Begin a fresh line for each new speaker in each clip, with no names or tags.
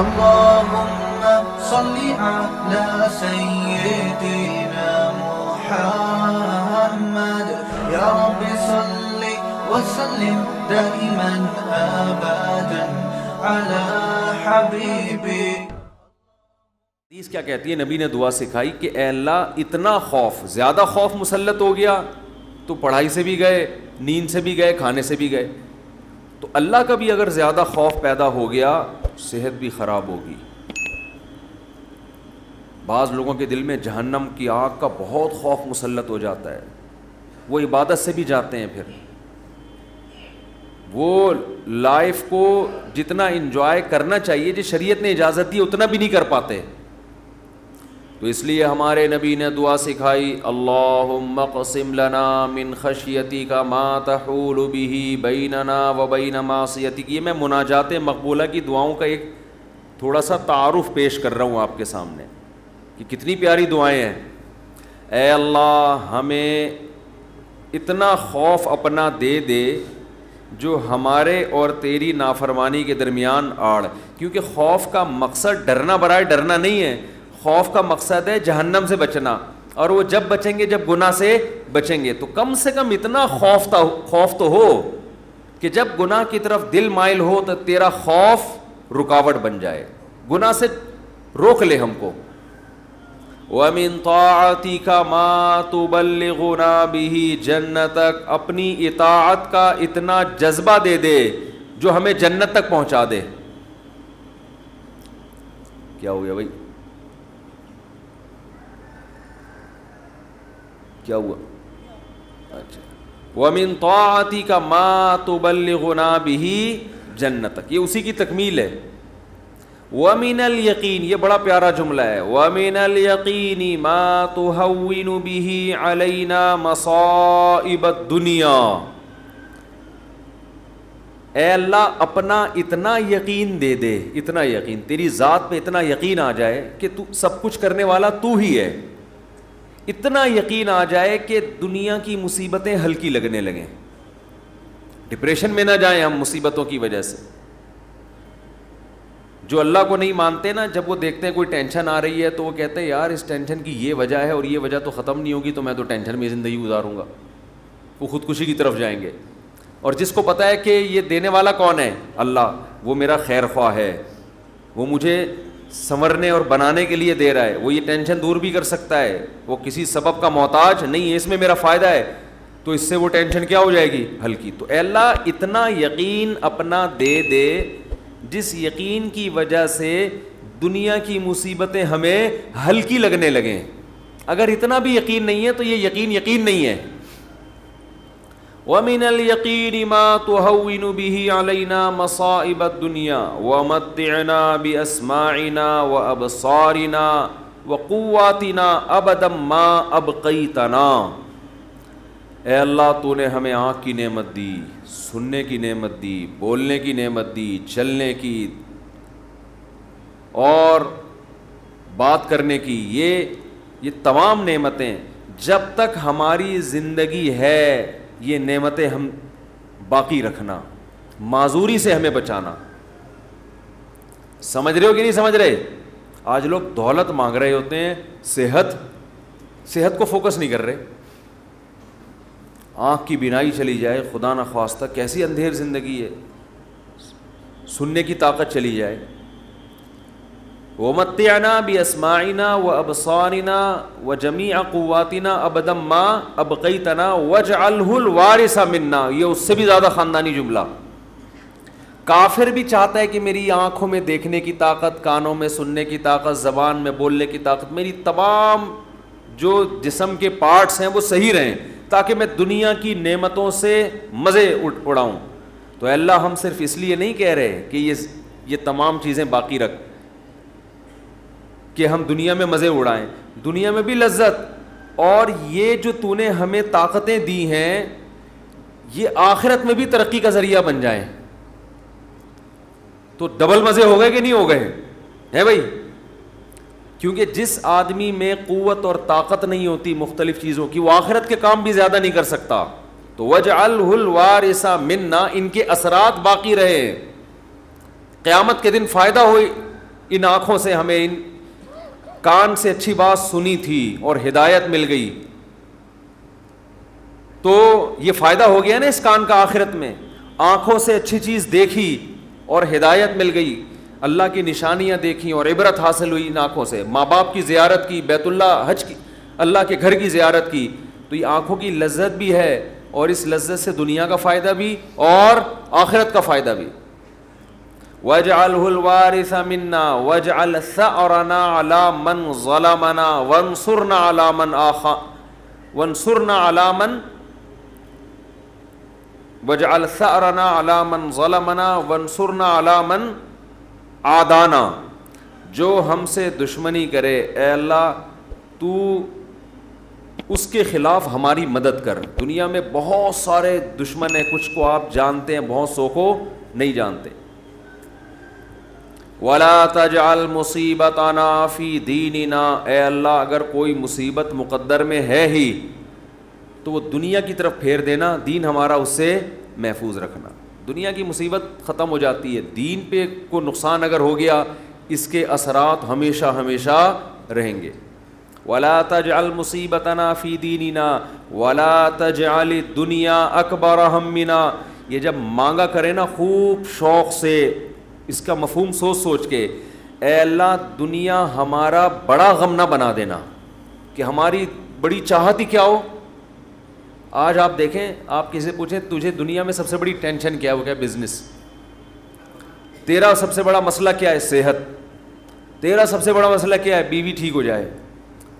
اللهم صل على سيدنا محمد يا رب صل وسلم دائما ابدا على حبيبي.
حدیث کیا کہتی ہے؟ نبی نے دعا سکھائی کہ اے اللہ اتنا خوف، زیادہ خوف مسلط ہو گیا تو پڑھائی سے بھی گئے، نیند سے بھی گئے، کھانے سے بھی گئے. تو اللہ کا بھی اگر زیادہ خوف پیدا ہو گیا صحت بھی خراب ہوگی. بعض لوگوں کے دل میں جہنم کی آگ کا بہت خوف مسلط ہو جاتا ہے، وہ عبادت سے بھی جاتے ہیں، پھر وہ لائف کو جتنا انجوائے کرنا چاہیے جو شریعت نے اجازت دی اتنا بھی نہیں کر پاتے. تو اس لیے ہمارے نبی نے دعا سکھائی، اللہم اقسم لنا من خشیتک ما تحول به بیننا وبین معصیتک. یہ میں مناجات مقبولہ کی دعاؤں کا ایک تھوڑا سا تعارف پیش کر رہا ہوں آپ کے سامنے کہ کتنی پیاری دعائیں ہیں. اے اللہ ہمیں اتنا خوف اپنا دے دے جو ہمارے اور تیری نافرمانی کے درمیان آڑ. کیونکہ خوف کا مقصد ڈرنا برائے ڈرنا نہیں ہے، خوف کا مقصد ہے جہنم سے بچنا، اور وہ جب بچیں گے جب گناہ سے بچیں گے. تو کم سے کم اتنا خوف تو ہو کہ جب گناہ کی طرف دل مائل ہو تو تیرا خوف رکاوٹ بن جائے، گناہ سے روک لے ہم کو. وَمِن طَاعَتِكَ مَا تُبَلِّغُنَا بِهِ جَنَّتَكَ. اپنی اطاعت کا اتنا جذبہ دے دے جو ہمیں جنت تک پہنچا دے. کیا ہو گیا بھائی؟ کیا ہوا؟ اچھا. وَمِن طَاعَتِكَ مَا تُبَلِّغُنَا بِهِ جَنَّتَكَ، یہ اسی کی تکمیل ہے. وَمِنَ الْيَقِينِ، یہ بڑا پیارا جملہ ہے، وَمِنَ الْيَقِينِ مَا تُهَوِّنُ بِهِ عَلَيْنَا مَصَائِبَ الدُّنْيَا. اے اللہ اپنا اتنا یقین دے دے، اتنا یقین، تیری ذات پہ اتنا یقین آ جائے کہ تو سب کچھ کرنے والا تو ہی ہے. اتنا یقین آ جائے کہ دنیا کی مصیبتیں ہلکی لگنے لگیں، ڈپریشن میں نہ جائیں ہم مصیبتوں کی وجہ سے. جو اللہ کو نہیں مانتے نا، جب وہ دیکھتے ہیں کوئی ٹینشن آ رہی ہے تو وہ کہتے ہیں یار اس ٹینشن کی یہ وجہ ہے اور یہ وجہ تو ختم نہیں ہوگی، تو میں تو ٹینشن میں زندگی گزاروں گا. وہ خودکشی کی طرف جائیں گے. اور جس کو پتہ ہے کہ یہ دینے والا کون ہے؟ اللہ، وہ میرا خیر خواہ ہے، وہ مجھے سنورنے اور بنانے کے لیے دے رہا ہے، وہ یہ ٹینشن دور بھی کر سکتا ہے، وہ کسی سبب کا محتاج نہیں ہے، اس میں میرا فائدہ ہے، تو اس سے وہ ٹینشن کیا ہو جائے گی؟ ہلکی. تو اے اللہ اتنا یقین اپنا دے دے جس یقین کی وجہ سے دنیا کی مصیبتیں ہمیں ہلکی لگنے لگیں. اگر اتنا بھی یقین نہیں ہے تو یہ یقین نہیں ہے. وَمِنَ الْيَقِينِ مَا تُهَوِّنُ بِهِ عَلَيْنَا مَصَائِبَ الدُّنْيَا وَمَتِّعْنَا بِأَسْمَاعِنَا وَأَبْصَارِنَا وَقُوَّاتِنَا أَبَدًا مَا أَبْقَيْتَنَا. اے اللہ تو نے ہمیں آنکھ کی نعمت دی، سننے کی نعمت دی، بولنے کی نعمت دی، چلنے کی اور بات کرنے کی، یہ تمام نعمتیں جب تک ہماری زندگی ہے یہ نعمتیں ہم باقی رکھنا، معذوری سے ہمیں بچانا. سمجھ رہے ہو کہ نہیں سمجھ رہے؟ آج لوگ دولت مانگ رہے ہوتے ہیں، صحت کو فوکس نہیں کر رہے. آنکھ کی بینائی چلی جائے خدا نہ خواستہ، کیسی اندھیر زندگی ہے. سننے کی طاقت چلی جائے. وَمَتِّعْنَا بِأَسْمَاعِنَا وَأَبْصَارِنَا وَجَمِيعَ قُوَّاتِنَا أَبَدًا مَا أَبْقَيْتَنَا وَاجْعَلْهُ الْوَارِثَ مِنَّا. یہ اس سے بھی زیادہ خاندانی جملہ. کافر بھی چاہتا ہے کہ میری آنکھوں میں دیکھنے کی طاقت، کانوں میں سننے کی طاقت، زبان میں بولنے کی طاقت، میری تمام جو جسم کے پارٹس ہیں وہ صحیح رہیں تاکہ میں دنیا کی نعمتوں سے مزے اڑاؤں. تو اے اللہ ہم صرف اس لیے نہیں کہہ رہے کہ یہ تمام چیزیں باقی رکھ کہ ہم دنیا میں مزے اڑائیں، دنیا میں بھی لذت، اور یہ جو تو نے ہمیں طاقتیں دی ہیں یہ آخرت میں بھی ترقی کا ذریعہ بن جائیں. تو ڈبل مزے ہو گئے کہ نہیں ہو گئے ہیں بھائی؟ کیونکہ جس آدمی میں قوت اور طاقت نہیں ہوتی مختلف چیزوں کی، وہ آخرت کے کام بھی زیادہ نہیں کر سکتا. تو وَاجْعَلْهُ الْوَارِثَ مِنَّا، ان کے اثرات باقی رہے. قیامت کے دن فائدہ ہو ان آنکھوں سے، ہمیں ان کان سے اچھی بات سنی تھی اور ہدایت مل گئی، تو یہ فائدہ ہو گیا نا اس کان کا آخرت میں. آنکھوں سے اچھی چیز دیکھی اور ہدایت مل گئی، اللہ کی نشانیاں دیکھیں اور عبرت حاصل ہوئی ان آنکھوں سے. ماں باپ کی زیارت کی، بیت اللہ حج کی، اللہ کے گھر کی زیارت کی، تو یہ آنکھوں کی لذت بھی ہے، اور اس لذت سے دنیا کا فائدہ بھی اور آخرت کا فائدہ بھی. وَاجْعَلْهُ الْوَارِثَ مِنَّا وَاجْعَلْ ثَأْرَنَا عَلَى مَنْ ظَلَمَنَا وَانْصُرْنَا عَلَى مَنْ وَانْصُرْنَا عَلَى مَنْ وَاجْعَلْ ثَأْرَنَا عَلَى مَنْ ظَلَمَنَا وَانْصُرْنَا عَلَى مَنْ عَادَانَا. جو ہم سے دشمنی کرے اے اللہ تو اس کے خلاف ہماری مدد کر. دنیا میں بہت سارے دشمن ہیں، کچھ کو آپ جانتے ہیں، بہت سو کو نہیں جانتے. وَلَا تَجْعَلْ مُصِيبَتَنَا فِي دِينِنَا. اے اللہ اگر کوئی مصیبت مقدر میں ہے ہی تو وہ دنیا کی طرف پھیر دینا، دین ہمارا اس سے محفوظ رکھنا. دنیا کی مصیبت ختم ہو جاتی ہے، دین پہ کو نقصان اگر ہو گیا اس کے اثرات ہمیشہ ہمیشہ رہیں گے. وَلَا تَجْعَلْ مُصِيبَتَنَا فِي دِينِنَا وَلَا تَجْعَلِ الدُّنْيَا أَكْبَرَ هَمِّنَا. یہ جب مانگا کرے نا خوب شوق سے، اس کا مفہوم سوچ سوچ کے، اے اللہ دنیا ہمارا بڑا غم نہ بنا دینا کہ ہماری بڑی چاہت ہی کیا ہو. آج آپ دیکھیں، آپ کسی سے پوچھیں تجھے دنیا میں سب سے بڑی ٹینشن کیا ہے، وہ کیا بزنس. تیرا سب سے بڑا مسئلہ کیا ہے، صحت. تیرا سب سے بڑا مسئلہ کیا ہے، بیوی ٹھیک ہو جائے.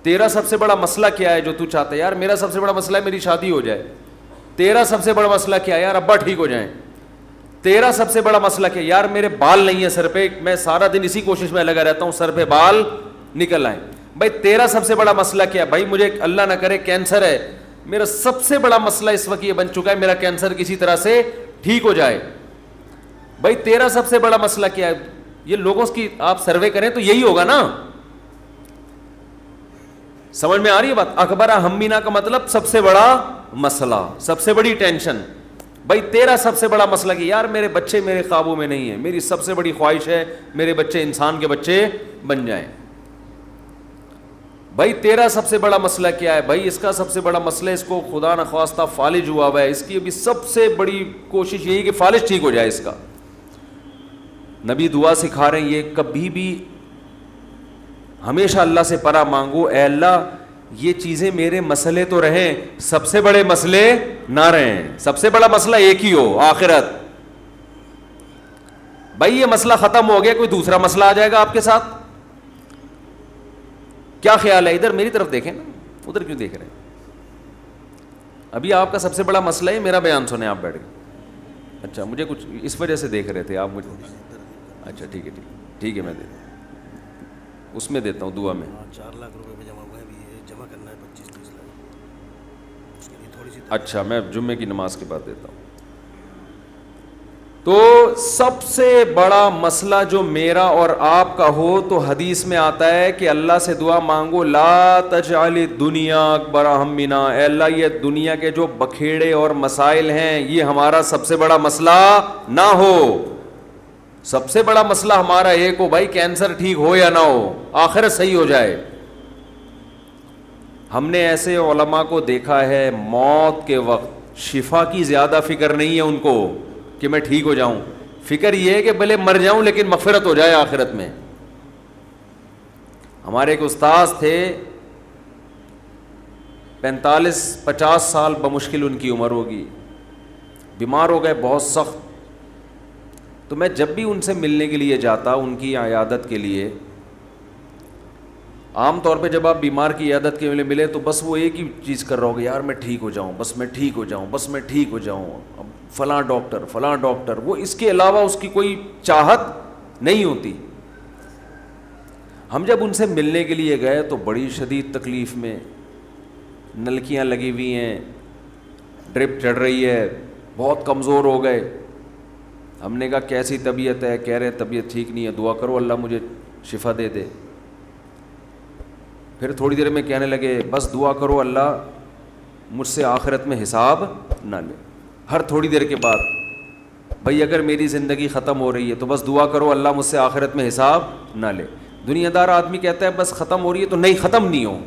تیرا سب سے بڑا مسئلہ کیا ہے جو تو چاہتا ہے، یار میرا سب سے بڑا مسئلہ ہے میری شادی ہو جائے. تیرا سب سے بڑا مسئلہ کیا ہے، یار ابا ٹھیک ہو جائیں. تیرا سب سے بڑا مسئلہ کیا ہے، یار میرے بال نہیں ہیں سر پہ، میں سارا دن اسی کوشش میں لگا رہتا ہوں سر پہ بال نکل آئیں. بھائی تیرا سب سے بڑا مسئلہ کیا ہے، بھائی مجھے اللہ نہ کرے کینسر ہے، میرا سب سے بڑا مسئلہ اس وقت یہ بن چکا ہے میرا کینسر کسی طرح سے ٹھیک ہو جائے. بھائی تیرا سب سے بڑا مسئلہ کیا ہے. یہ لوگوں کی آپ سروے کریں تو یہی ہوگا نا. سمجھ میں آ رہی ہے بات. اکبر ہمینا کا مطلب سب سے بڑا مسئلہ، سب سے بڑی ٹینشن. بھائی تیرا سب سے بڑا مسئلہ کہ یار میرے بچے میرے قابو میں نہیں ہیں، میری سب سے بڑی خواہش ہے میرے بچے انسان کے بچے بن جائیں. بھائی تیرا سب سے بڑا مسئلہ کیا ہے، بھائی اس کا سب سے بڑا مسئلہ اس کو خدا نخواستہ فالج ہوا ہوا ہے، اس کی ابھی سب سے بڑی کوشش یہی کہ فالج ٹھیک ہو جائے اس کا. نبی دعا سکھا رہے ہیں یہ کبھی بھی ہمیشہ اللہ سے پناہ مانگو، اے اللہ یہ چیزیں میرے مسئلے تو رہیں، سب سے بڑے مسئلے نہ رہیں. سب سے بڑا مسئلہ ایک ہی ہو، آخرت. بھائی یہ مسئلہ ختم ہو گیا، کوئی دوسرا مسئلہ آ جائے گا آپ کے ساتھ. کیا خیال ہے؟ ادھر میری طرف دیکھیں نا، ادھر کیوں دیکھ رہے ہیں؟ ابھی آپ کا سب سے بڑا مسئلہ ہے میرا بیان سنیں آپ بیٹھ کے. اچھا مجھے کچھ اس وجہ سے دیکھ رہے تھے آپ مجھے. اچھا ٹھیک ہے ٹھیک ہے میں اس میں دیتا ہوں دعا میں.
4 لاکھ روپے میں جمع ہوا ہے، ابھی جمع کرنا ہے 25-30 لاکھ، اس کے لیے تھوڑی سی.
اچھا میں جمعے کی نماز کے بعد دیتا ہوں. تو سب سے بڑا مسئلہ جو میرا اور آپ کا ہو تو حدیث میں آتا ہے کہ اللہ سے دعا مانگو لا تجعل الدنیا اکبر ہمنا. اے اللہ یہ دنیا کے جو بکھیڑے اور مسائل ہیں یہ ہمارا سب سے بڑا مسئلہ نہ ہو. سب سے بڑا مسئلہ ہمارا ایک ہو، بھائی کینسر ٹھیک ہو یا نہ ہو، آخرت صحیح ہو جائے. ہم نے ایسے علماء کو دیکھا ہے موت کے وقت شفا کی زیادہ فکر نہیں ہے ان کو کہ میں ٹھیک ہو جاؤں، فکر یہ ہے کہ بھلے مر جاؤں لیکن مغفرت ہو جائے آخرت میں. ہمارے ایک استاذ تھے 45-50 سال بمشکل ان کی عمر ہوگی، بیمار ہو گئے بہت سخت. تو میں جب بھی ان سے ملنے کے لیے جاتا ان کی عیادت کے لیے، عام طور پہ جب آپ بیمار کی عیادت کے لیے ملے تو بس وہ ایک ہی چیز کر رہا ہوگا، یار میں ٹھیک ہو جاؤں، بس میں ٹھیک ہو جاؤں، بس میں ٹھیک ہو جاؤں، اب فلاں ڈاکٹر، وہ اس کے علاوہ اس کی کوئی چاہت نہیں ہوتی. ہم جب ان سے ملنے کے لیے گئے تو بڑی شدید تکلیف میں، نلکیاں لگی ہوئی ہیں، ڈرپ چڑھ رہی ہے، بہت کمزور ہو گئے. ہم نے کہا کیسی طبیعت ہے؟ کہہ رہے طبیعت ٹھیک نہیں ہے، دعا کرو اللہ مجھے شفا دے دے. پھر تھوڑی دیر میں کہنے لگے بس دعا کرو اللہ مجھ سے آخرت میں حساب نہ لے. ہر تھوڑی دیر کے بعد بھائی اگر میری زندگی ختم ہو رہی ہے تو بس دعا کرو اللہ مجھ سے آخرت میں حساب نہ لے. دنیا دار آدمی کہتا ہے بس ختم ہو رہی ہے تو نہیں, ختم نہیں ہو,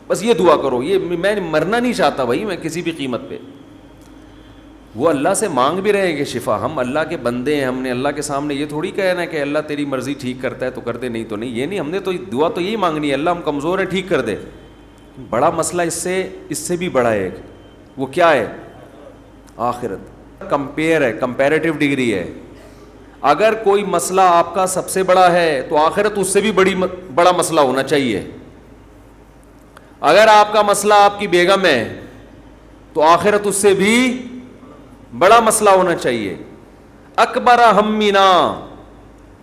بس یہ دعا کرو, یہ میں مرنا نہیں چاہتا بھائی میں کسی بھی قیمت پہ. وہ اللہ سے مانگ بھی رہے کہ شفا, ہم اللہ کے بندے ہیں, ہم نے اللہ کے سامنے یہ تھوڑی کہنا ہے کہ اللہ تیری مرضی ٹھیک کرتا ہے تو کر دے, نہیں تو نہیں, یہ نہیں, ہم نے تو دعا تو یہی مانگنی ہے اللہ ہم کمزور ہیں ٹھیک کر دے. بڑا مسئلہ اس سے بھی بڑا ہے ایک, وہ کیا ہے؟ آخرت. کمپیئر ہے, کمپیریٹیو ڈگری ہے. اگر کوئی مسئلہ آپ کا سب سے بڑا ہے تو آخرت اس سے بھی بڑا مسئلہ ہونا چاہیے. اگر آپ کا مسئلہ آپ کی بیگم ہے تو آخرت اس سے بھی بڑا مسئلہ ہونا چاہیے. اکبر ہمنا,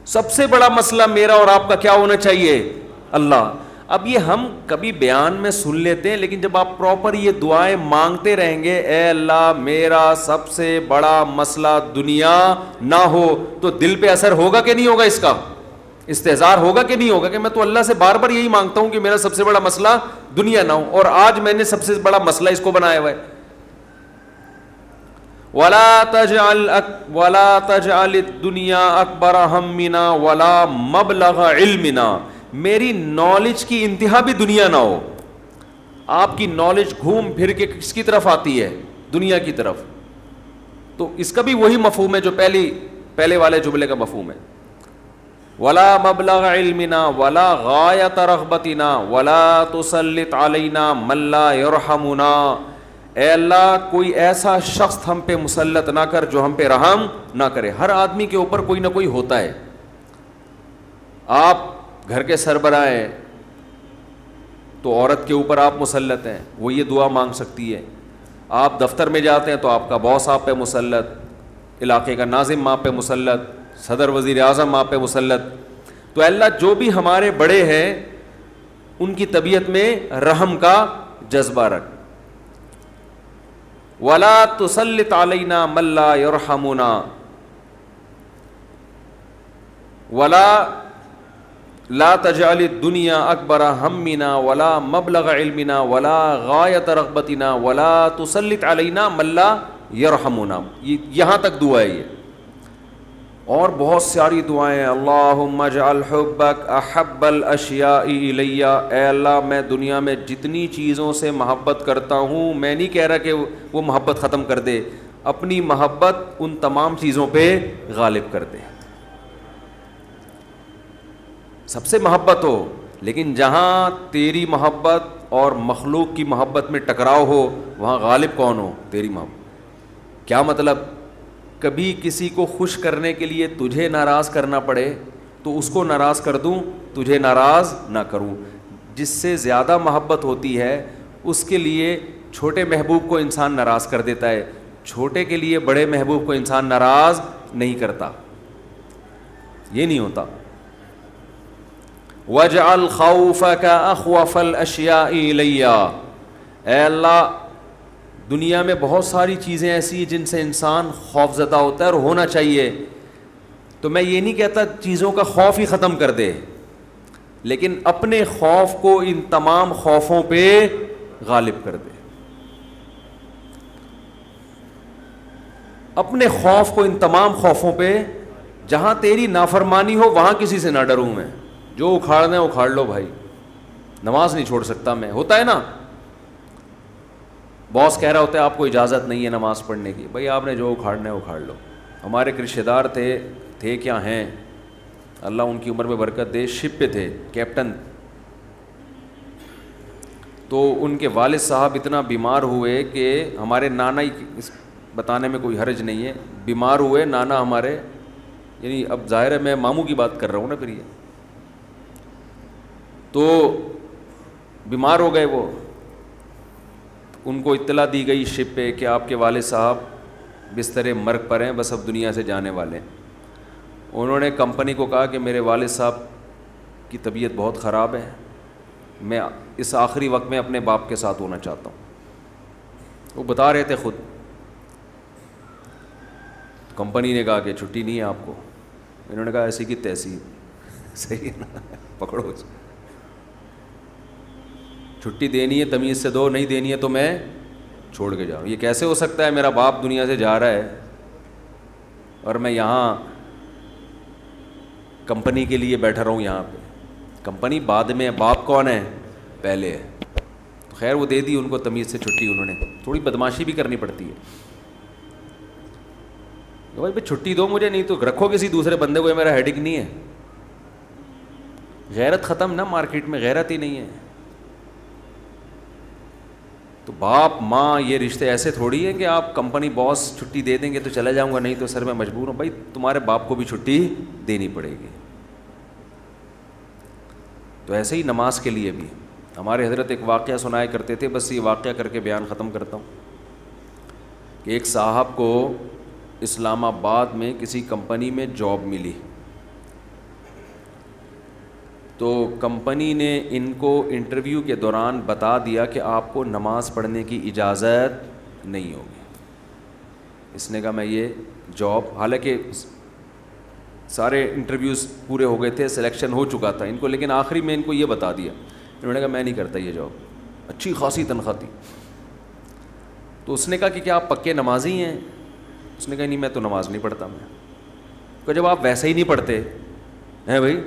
سب سے بڑا مسئلہ میرا اور آپ کا کیا ہونا چاہیے؟ اللہ. اب یہ ہم کبھی بیان میں سن لیتے ہیں, لیکن جب آپ پراپر یہ دعائیں مانگتے رہیں گے, اے اللہ میرا سب سے بڑا مسئلہ دنیا نہ ہو, تو دل پہ اثر ہوگا کہ نہیں ہوگا, اس کا استحضار ہوگا کہ نہیں ہوگا کہ میں تو اللہ سے بار بار یہی مانگتا ہوں کہ میرا سب سے بڑا مسئلہ دنیا نہ ہو, اور آج میں نے سب سے بڑا مسئلہ اس کو بنایا ہوا ہے. وَلَا تَجْعَلِ الدُّنْيَا أَكْبَرَ هَمِّنَا وَلَا مَبْلَغَ عِلْمِنَا, میری نالج کی انتہا بھی دنیا نہ ہو. آپ کی نالج گھوم پھر کے کس کی طرف آتی ہے؟ دنیا کی طرف. تو اس کا بھی وہی مفہوم ہے جو پہلے والے جملے کا مفہوم ہے. وَلَا مَبْلَغَ عِلْمِنَا وَلَا غَایَةَ رَغْبَتِنَا وَلَا تُسَلِّطْ عَلَيْنَا مَن لَّا يَرْحَمُنَا, اے اللہ کوئی ایسا شخص ہم پہ مسلط نہ کر جو ہم پہ رحم نہ کرے. ہر آدمی کے اوپر کوئی نہ کوئی ہوتا ہے. آپ گھر کے سربراہ ہیں تو عورت کے اوپر آپ مسلط ہیں, وہ یہ دعا مانگ سکتی ہے. آپ دفتر میں جاتے ہیں تو آپ کا باس آپ پہ مسلط, علاقے کا ناظم آپ پہ مسلط, صدر وزیر اعظم آپ پہ مسلط. تو اللہ جو بھی ہمارے بڑے ہیں ان کی طبیعت میں رحم کا جذبہ رکھ. وَلَا تُسَلِّطْ عَلَيْنَا مَن لَّا يَرْحَمُنَا وَلَا لا تجعل الدنیا اکبر ہمنا ولا مبلغ علمنا ولا غایت رغبتنا ولا تسلط علینا من لا یرحمنا. یہاں تک دعا ہے یہ, اور بہت ساری دعائیں ہیں. اللہم اجعل حبک احب الاشیاء الی, اے اللہ میں دنیا میں جتنی چیزوں سے محبت کرتا ہوں, میں نہیں کہہ رہا کہ وہ محبت ختم کر دے, اپنی محبت ان تمام چیزوں پہ غالب کر دے. سب سے محبت ہو, لیکن جہاں تیری محبت اور مخلوق کی محبت میں ٹکراؤ ہو وہاں غالب کون ہو؟ تیری محبت. کیا مطلب؟ کبھی کسی کو خوش کرنے کے لیے تجھے ناراض کرنا پڑے تو اس کو ناراض کر دوں, تجھے ناراض نہ کروں. جس سے زیادہ محبت ہوتی ہے اس کے لیے چھوٹے محبوب کو انسان ناراض کر دیتا ہے, چھوٹے کے لیے بڑے محبوب کو انسان ناراض نہیں کرتا. یہ نہیں ہوتا. وَاجْعَلْ خَوْفَكَ أَخْوَفَ الْأَشْيَاءِ إِلَيَّ, اے اللہ دنیا میں بہت ساری چیزیں ایسی ہیں جن سے انسان خوف زدہ ہوتا ہے اور ہونا چاہیے. تو میں یہ نہیں کہتا چیزوں کا خوف ہی ختم کر دے, لیکن اپنے خوف کو ان تمام خوفوں پہ غالب کر دے. اپنے خوف کو ان تمام خوفوں پہ, جہاں تیری نافرمانی ہو وہاں کسی سے نہ ڈروں میں, جو اکھاڑنا ہے اکھاڑ لو بھائی, نماز نہیں چھوڑ سکتا میں. ہوتا ہے نا, باس کہہ رہا ہوتا ہے آپ کو اجازت نہیں ہے نماز پڑھنے کی, بھائی آپ نے جو اکھاڑنا ہے اکھاڑ لو. ہمارے ایک رشتہ دار تھے کیا ہیں, اللہ ان کی عمر میں برکت دے, شپ پہ تھے, کیپٹن. تو ان کے والد صاحب اتنا بیمار ہوئے کہ ہمارے نانا ہی, بتانے میں کوئی حرج نہیں ہے, بیمار ہوئے نانا ہمارے, یعنی اب ظاہر ہے میں ماموں کی بات کر رہا ہوں نا پھر یہ, تو بیمار ہو گئے. وہ ان کو اطلاع دی گئی شپ پہ کہ آپ کے والد صاحب بستر مرگ پر ہیں, بس اب دنیا سے جانے والے ہیں. انہوں نے کمپنی کو کہا کہ میرے والد صاحب کی طبیعت بہت خراب ہے, میں اس آخری وقت میں اپنے باپ کے ساتھ ہونا چاہتا ہوں. وہ بتا رہے تھے خود. کمپنی نے کہا کہ چھٹی نہیں ہے آپ کو. انہوں نے کہا ایسی کی تیسی, صحیح ہے نا, پکڑو, چھٹی دینی ہے تمیز سے دو, نہیں دینی ہے تو میں چھوڑ کے جاؤں. یہ کیسے ہو سکتا ہے؟ میرا باپ دنیا سے جا رہا ہے, اور میں یہاں کمپنی کے لیے بیٹھا رہوں یہاں پہ. کمپنی بعد میں ہے, باپ کون ہے, پہلے ہے. تو خیر وہ دے دی ان کو تمیز سے چھٹی, انہوں نے تھوڑی بدماشی بھی کرنی پڑتی ہے. بھائی چھٹی دو مجھے, نہیں تو رکھو کسی دوسرے بندے کو, یہ میرا ہیڈک نہیں ہے. غیرت ختم نا مارکیٹ میں, غیرت ہی نہیں ہے. تو باپ ماں یہ رشتے ایسے تھوڑی ہے کہ آپ کمپنی باس چھٹی دے دیں گے تو چلا جاؤں گا, نہیں تو سر میں مجبور ہوں. بھائی تمہارے باپ کو بھی چھٹی دینی پڑے گی. تو ایسے ہی نماز کے لیے بھی ہمارے حضرت ایک واقعہ سنایا کرتے تھے, بس یہ واقعہ کر کے بیان ختم کرتا ہوں, کہ ایک صاحب کو اسلام آباد میں کسی کمپنی میں جاب ملی. تو کمپنی نے ان کو انٹرویو کے دوران بتا دیا کہ آپ کو نماز پڑھنے کی اجازت نہیں ہوگی. اس نے کہا میں یہ جاب, حالانکہ سارے انٹرویوز پورے ہو گئے تھے, سلیکشن ہو چکا تھا ان کو, لیکن آخری میں ان کو یہ بتا دیا. انہوں نے کہا میں نہیں کرتا یہ جاب, اچھی خاصی تنخواہ تھی. تو اس نے کہا کہ کیا آپ پکے نمازی ہیں؟ اس نے کہا نہیں میں تو نماز نہیں پڑھتا. میں کہ جب آپ ویسے ہی نہیں پڑھتے ہیں بھائی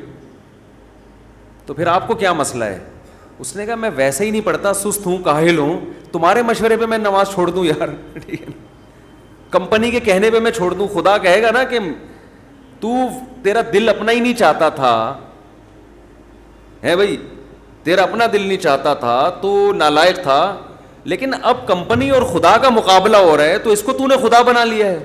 تو پھر آپ کو کیا مسئلہ ہے؟ اس نے کہا میں ویسے ہی نہیں پڑھتا, سست ہوں, کاہل ہوں, تمہارے مشورے پہ میں نماز چھوڑ دوں یار؟ ٹھیک ہے, کمپنی کے کہنے پہ میں چھوڑ دوں؟ خدا کہے گا نا کہ تیرا دل اپنا ہی نہیں چاہتا تھا, ہے بھائی تیرا اپنا دل نہیں چاہتا تھا, تو نالائق تھا, لیکن اب کمپنی اور خدا کا مقابلہ ہو رہا ہے تو اس کو تو نے خدا بنا لیا ہے.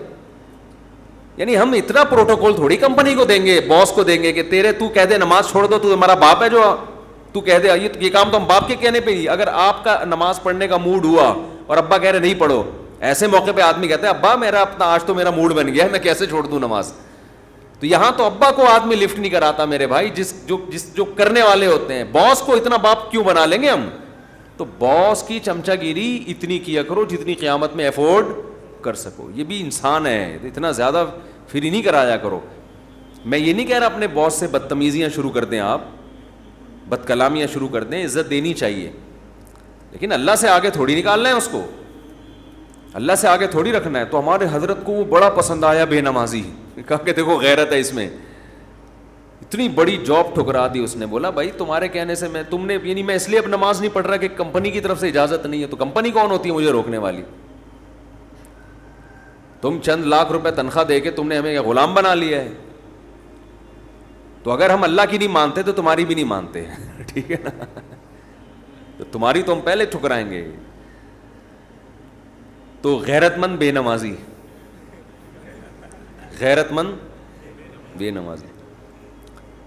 یعنی ہم اتنا پروٹوکول تھوڑی کمپنی کو دیں گے, باس کو دیں گے کہ تو کہہ دے نماز چھوڑ دو, تو ہمارا باپ ہے جو تو کہہ دے یہ کام تو ہم باپ کے کہنے پہ ہی. اگر آپ کا نماز پڑھنے کا موڈ ہوا اور ابا کہہ رہے نہیں پڑھو, ایسے موقع پہ آدمی کہتا ہے ابا میرا اپنا آج تو میرا موڈ بن گیا ہے, میں کیسے چھوڑ دوں نماز. تو یہاں تو ابا کو آدمی لفٹ نہیں کراتا میرے بھائی, جو کرنے والے ہوتے ہیں. باس کو اتنا باپ کیوں بنا لیں گے ہم؟ تو باس کی چمچا گیری اتنی کیا کرو جتنی قیامت میں افورڈ کر سکو. یہ بھی انسان ہے, اتنا زیادہ فری نہیں کرایا کرو. میں یہ نہیں کہہ رہا اپنے باس سے بدتمیزیاں شروع کر دیں, آپ بد کلامیاں شروع کر دیں, عزت دینی چاہیے, لیکن اللہ سے آگے تھوڑی نکالنا ہے اس کو, اللہ سے آگے تھوڑی رکھنا ہے. تو ہمارے حضرت کو وہ بڑا پسند آیا بے نمازی, کہا کہ دیکھو غیرت ہے اس میں. اتنی بڑی جاب ٹھکرا دی اس نے. بولا بھائی تمہارے کہنے سے تم نے, یعنی میں اس لیے اب نماز نہیں پڑھ رہا کہ کمپنی کی طرف سے اجازت نہیں ہے. تو کمپنی کون ہوتی ہے مجھے روکنے والی؟ تم چند لاکھ روپے تنخواہ دے کے تم نے ہمیں غلام بنا لیا ہے. تو اگر ہم اللہ کی نہیں مانتے تو تمہاری بھی نہیں مانتے. ٹھیک ہے نا, تو تمہاری تو ہم پہلے ٹھکرائیں گے. تو غیرت مند بے نمازی, غیرت مند بے نمازی.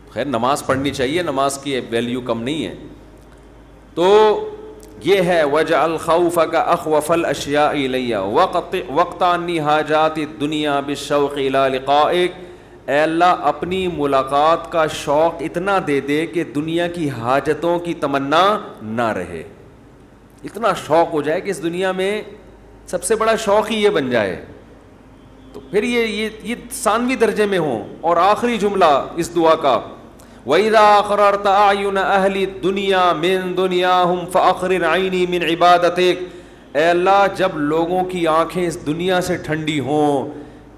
خیر نماز پڑھنی چاہیے, نماز کی ویلیو کم نہیں ہے. تو یہ ہے وَجْعَلْ خَوْفَكَ أَخْوَفَ الْأَشْيَاءِ إِلَيَّ وَقْتَ عَنِّي حَاجَاتِ الدُّنْيَا بِالشَّوْقِ إِلَىٰ لِقَائِكَ. اے اللہ اپنی ملاقات کا شوق اتنا دے دے کہ دنیا کی حاجتوں کی تمنا نہ رہے. اتنا شوق ہو جائے کہ اس دنیا میں سب سے بڑا شوق ہی یہ بن جائے. تو پھر یہ ثانوی درجے میں ہوں. اور آخری جملہ اس دعا کا وَإِذَا أَقْرَرْتَ أَعْيُنَ أَهْلِ الدُّنْيَا مِن دُنْيَاهُمْ فَأَقْرِرْ عَيْنِي مِنْ عِبَادَتِكَ. اے اللہ جب لوگوں کی آنکھیں اس دنیا سے ٹھنڈی ہوں,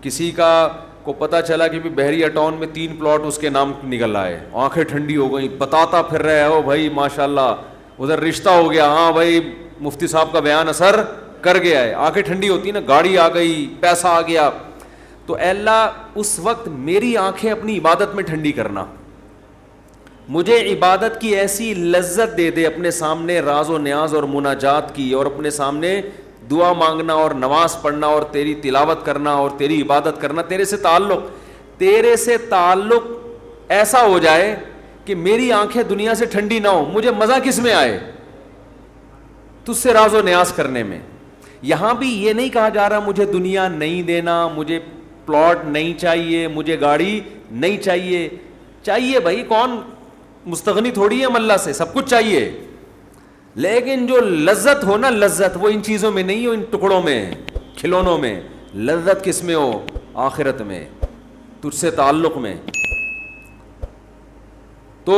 کسی کو پتہ چلا کہ بحریہ ٹاؤن میں 3 پلاٹ اس کے نام نکل آئے, آنکھیں ٹھنڈی ہو گئیں, بتاتا پھر رہے ہو بھائی ماشاءاللہ ادھر رشتہ ہو گیا, ہاں بھائی مفتی صاحب کا بیان اثر کر گیا ہے, آنکھیں ٹھنڈی ہوتی نا, گاڑی آ گئی, پیسہ آ گیا. تو اے اللہ اس وقت میری آنکھیں اپنی عبادت میں ٹھنڈی کرنا, مجھے عبادت کی ایسی لذت دے دے اپنے سامنے راز و نیاز اور مناجات کی, اور اپنے سامنے دعا مانگنا اور نماز پڑھنا اور تیری تلاوت کرنا اور تیری عبادت کرنا, تیرے سے تعلق ایسا ہو جائے کہ میری آنکھیں دنیا سے ٹھنڈی نہ ہو. مجھے مزہ کس میں آئے؟ تجھ سے راز و نیاز کرنے میں. یہاں بھی یہ نہیں کہا جا رہا مجھے دنیا نہیں دینا, مجھے پلاٹ نہیں چاہیے, مجھے گاڑی نہیں چاہیے. چاہیے بھائی, کون مستغنی تھوڑی ہے ہم اللہ سے, سب کچھ چاہیے, لیکن جو لذت ہو نا, لذت وہ ان چیزوں میں نہیں ہو, ان ٹکڑوں میں, کھلونوں میں. لذت کس میں ہو؟ آخرت میں, تجھ سے تعلق میں. تو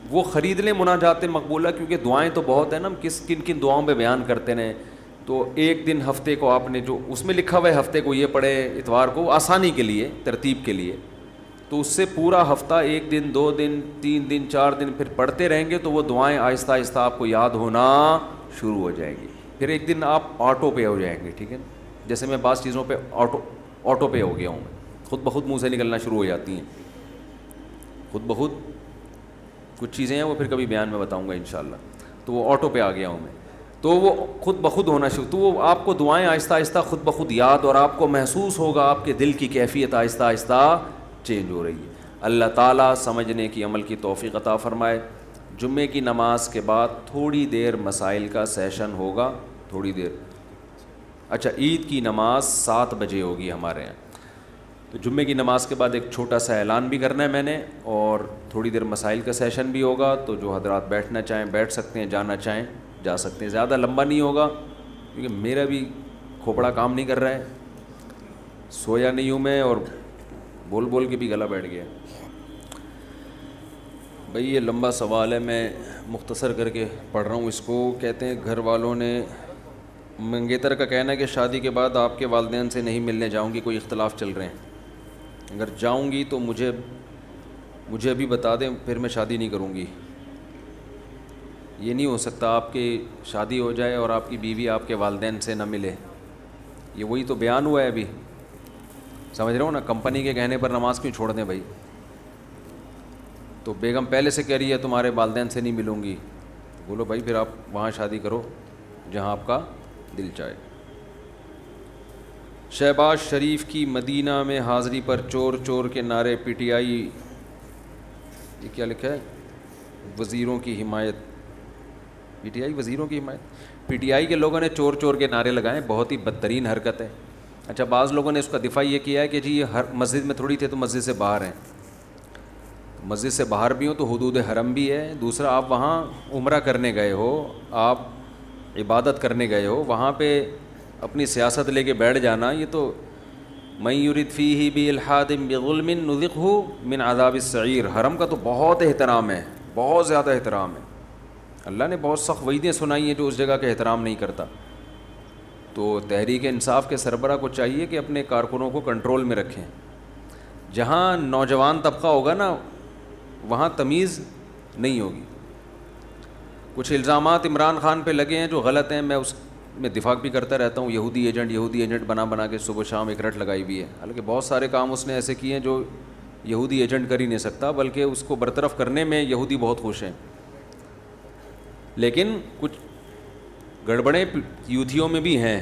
وہ خرید لیں مناجات مقبولہ, کیونکہ دعائیں تو بہت ہیں نا, ہم کن کن دعاؤں پہ بیان کرتے ہیں. تو ایک دن ہفتے کو آپ نے جو اس میں لکھا ہوا ہے ہفتے کو یہ پڑھے اتوار کو آسانی کے لیے ترتیب کے لیے, تو اس سے پورا ہفتہ 1 دن 2 دن 3 دن 4 دن پھر پڑھتے رہیں گے تو وہ دعائیں آہستہ آہستہ آپ کو یاد ہونا شروع ہو جائیں گی. پھر ایک دن آپ آٹو پے ہو جائیں گے, ٹھیک ہے. جیسے میں بعض چیزوں پہ آٹو پے ہو گیا ہوں, میں خود بخود منہ سے نکلنا شروع ہو جاتی ہیں خود بخود. کچھ چیزیں ہیں وہ پھر کبھی بیان میں بتاؤں گا انشاءاللہ. تو وہ آٹو پہ آ گیا ہوں میں, تو وہ خود بخود ہونا شروع, تو وہ آپ کو دعائیں آہستہ آہستہ خود بخود یاد, اور آپ کو محسوس ہوگا آپ کے دل کی کیفیت آہستہ آہستہ چینج ہو رہی ہے. اللہ تعالیٰ سمجھنے کی عمل کی توفیق عطا فرمائے. جمعے کی نماز کے بعد تھوڑی دیر مسائل کا سیشن ہوگا, تھوڑی دیر. اچھا, عید کی نماز 7 بجے ہوگی ہمارے یہاں, تو جمعے کی نماز کے بعد ایک چھوٹا سا اعلان بھی کرنا ہے میں نے, اور تھوڑی دیر مسائل کا سیشن بھی ہوگا. تو جو حضرات بیٹھنا چاہیں بیٹھ سکتے ہیں, جانا چاہیں جا سکتے ہیں. زیادہ لمبا نہیں ہوگا کیونکہ میرا بھی کھوپڑا کام نہیں کر رہا ہے, سویا نہیں ہوں میں, اور بول بول کے بھی گلا بیٹھ گیا. بھئی یہ لمبا سوال ہے, میں مختصر کر کے پڑھ رہا ہوں اس کو. کہتے ہیں گھر والوں نے, منگیتر کا کہنا ہے کہ شادی کے بعد آپ کے والدین سے نہیں ملنے جاؤں گی, کوئی اختلاف چل رہے ہیں, اگر جاؤں گی تو مجھے ابھی بتا دیں, پھر میں شادی نہیں کروں گی. یہ نہیں ہو سکتا آپ کی شادی ہو جائے اور آپ کی بیوی آپ کے والدین سے نہ ملے. یہ وہی تو بیان ہوا ہے ابھی, سمجھ رہے ہو نا. کمپنی کے کہنے پر نماز کیوں چھوڑ دیں بھائی؟ تو بیگم پہلے سے کہہ رہی ہے تمہارے والدین سے نہیں ملوں گی, بولو بھائی پھر آپ وہاں شادی کرو جہاں آپ کا دل چاہے. شہباز شریف کی مدینہ میں حاضری پر چور چور کے نعرے, پی ٹی آئی, یہ کیا لکھا ہے, وزیروں کی حمایت. پی ٹی آئی وزیروں کی حمایت, پی ٹی آئی کے لوگوں نے چور چور کے نعرے لگائے, بہت ہی بدترین حرکت ہے. اچھا, بعض لوگوں نے اس کا دفاع یہ کیا ہے کہ جی یہ ہر مسجد میں تھوڑی تھے تو مسجد سے باہر ہیں. مسجد سے باہر بھی ہوں تو حدود حرم بھی ہے. دوسرا, آپ وہاں عمرہ کرنے گئے ہو, آپ عبادت کرنے گئے ہو, وہاں پہ اپنی سیاست لے کے بیٹھ جانا, یہ تو من یرد فیہ بالحاد بظلم نذقہ من عذاب السعیر. حرم کا تو بہت احترام ہے, بہت زیادہ احترام ہے. اللہ نے بہت سخت وعیدیں سنائی ہیں جو اس جگہ کا احترام نہیں کرتا. تو تحریک انصاف کے سربراہ کو چاہیے کہ اپنے کارکنوں کو کنٹرول میں رکھیں. جہاں نوجوان طبقہ ہوگا نا وہاں تمیز نہیں ہوگی. کچھ الزامات عمران خان پہ لگے ہیں جو غلط ہیں, میں اس میں دفاع بھی کرتا رہتا ہوں. یہودی ایجنٹ بنا کے صبح شام ایک رٹ لگائی بھی ہے. حالانکہ بہت سارے کام اس نے ایسے کیے ہیں جو یہودی ایجنٹ کر ہی نہیں سکتا, بلکہ اس کو برطرف کرنے میں یہودی بہت خوش ہیں. لیکن کچھ گڑبڑیں یوتھیوں میں بھی ہیں,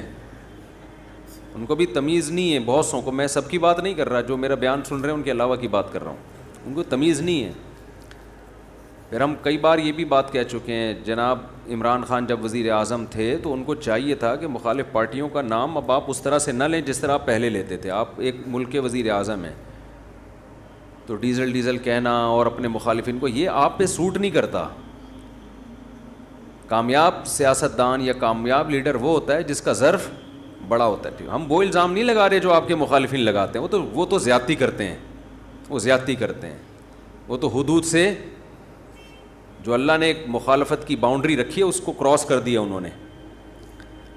ان کو بھی تمیز نہیں ہے. بہت سو کو, میں سب کی بات نہیں کر رہا, جو میرا بیان سن رہے ہیں ان کے علاوہ کی بات کر رہا ہوں, ان کو تمیز نہیں ہے. پھر ہم کئی بار یہ بھی بات کہہ چکے ہیں, جناب عمران خان جب وزیر اعظم تھے تو ان کو چاہیے تھا کہ مخالف پارٹیوں کا نام اب آپ اس طرح سے نہ لیں جس طرح آپ پہلے لیتے تھے. آپ ایک ملک کے وزیر اعظم ہیں, تو ڈیزل کہنا اور اپنے مخالفین کو, یہ آپ پہ سوٹ نہیں کرتا. کامیاب سیاستدان یا کامیاب لیڈر وہ ہوتا ہے جس کا ظرف بڑا ہوتا ہے. ہم وہ الزام نہیں لگا رہے جو آپ کے مخالفین لگاتے ہیں, وہ تو زیادتی کرتے ہیں, وہ تو حدود سے, جو اللہ نے ایک مخالفت کی باؤنڈری رکھی ہے اس کو کراس کر دیا انہوں نے.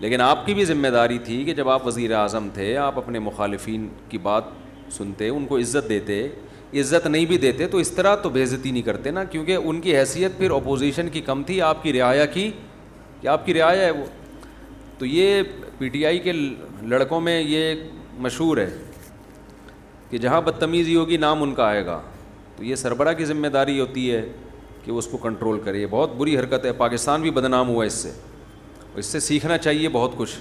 لیکن آپ کی بھی ذمہ داری تھی کہ جب آپ وزیر اعظم تھے آپ اپنے مخالفین کی بات سنتے, ان کو عزت دیتے. عزت نہیں بھی دیتے تو اس طرح تو بے عزتی نہیں کرتے نا, کیونکہ ان کی حیثیت پھر اپوزیشن کی کم تھی, آپ کی رعایا کی, کہ آپ کی رعایا ہے وہ. تو یہ پی ٹی آئی کے لڑکوں میں یہ مشہور ہے کہ جہاں بدتمیزی ہوگی نام ان کا آئے گا. تو یہ سربراہ کی ذمہ داری ہوتی ہے کہ وہ اس کو کنٹرول کرے. یہ بہت بری حرکت ہے, پاکستان بھی بدنام ہوا اس سے سیکھنا چاہیے بہت کچھ.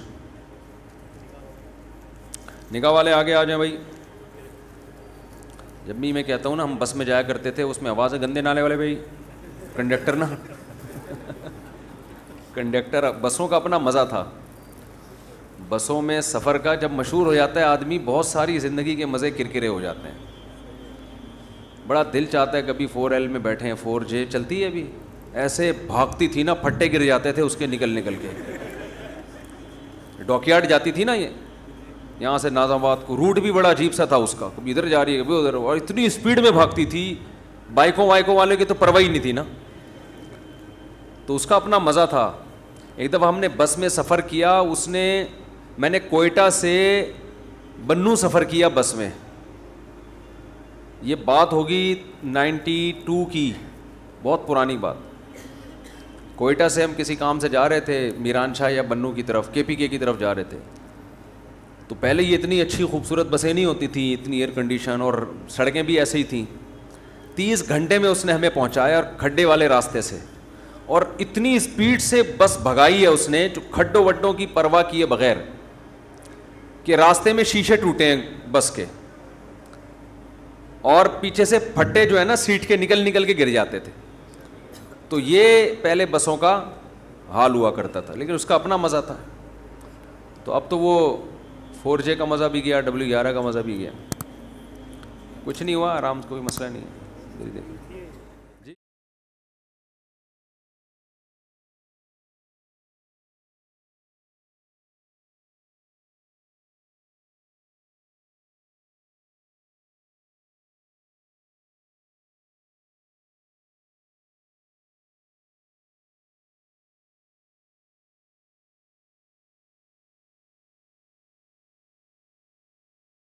نگاہ والے آگے آ جائیں بھائی. جب بھی میں کہتا ہوں نا ہم بس میں جایا کرتے تھے, اس میں آوازیں گندے نالے والے بھائی, کنڈکٹر نا کنڈکٹر, بسوں کا اپنا مزہ تھا. بسوں میں سفر کا جب مشہور ہو جاتا ہے آدمی, بہت ساری زندگی کے مزے کرکرے ہو جاتے ہیں. بڑا دل چاہتا ہے کبھی 4L میں بیٹھیں, 4J چلتی ہے ابھی, ایسے بھاگتی تھی نا, پھٹے گر جاتے تھے اس کے نکل کے. ڈاک یارڈ جاتی تھی نا یہ, یہاں سے ناظم آباد کو, روٹ بھی بڑا عجیب سا تھا اس کا, کبھی ادھر جا رہی ہے کبھی ادھر, اور اتنی اسپیڈ میں بھاگتی تھی, بائکوں والے کی تو پرواہ ہی نہیں تھی نا. تو اس کا اپنا مزہ تھا. ایک دفعہ ہم نے بس میں سفر کیا, میں نے کوئٹہ سے بنوں سفر کیا بس میں, یہ بات ہوگی 92 کی, بہت پرانی بات. کوئٹہ سے ہم کسی کام سے جا رہے تھے میران شاہ یا بنوں کی طرف, KPK کی طرف جا رہے تھے. تو پہلے یہ اتنی اچھی خوبصورت بسیں نہیں ہوتی تھیں, اتنی ایئر کنڈیشن, اور سڑکیں بھی ایسے ہی تھیں. 30 گھنٹے میں اس نے ہمیں پہنچایا, اور کھڈے والے راستے سے, اور اتنی اسپیڈ سے بس بھگائی ہے اس نے, جو کھڈوں وڈوں کی پرواہ کیے بغیر, کہ راستے میں شیشے ٹوٹے ہیں بس کے, اور پیچھے سے پھٹے جو ہے نا سیٹ کے نکل کے گر جاتے تھے. تو یہ پہلے بسوں کا حال ہوا کرتا تھا, لیکن اس کا اپنا مزہ تھا. تو اب تو وہ 4J کا مزہ بھی گیا, W11 کا مزہ بھی گیا. کچھ نہیں ہوا, آرام سے, کوئی مسئلہ نہیں ہے.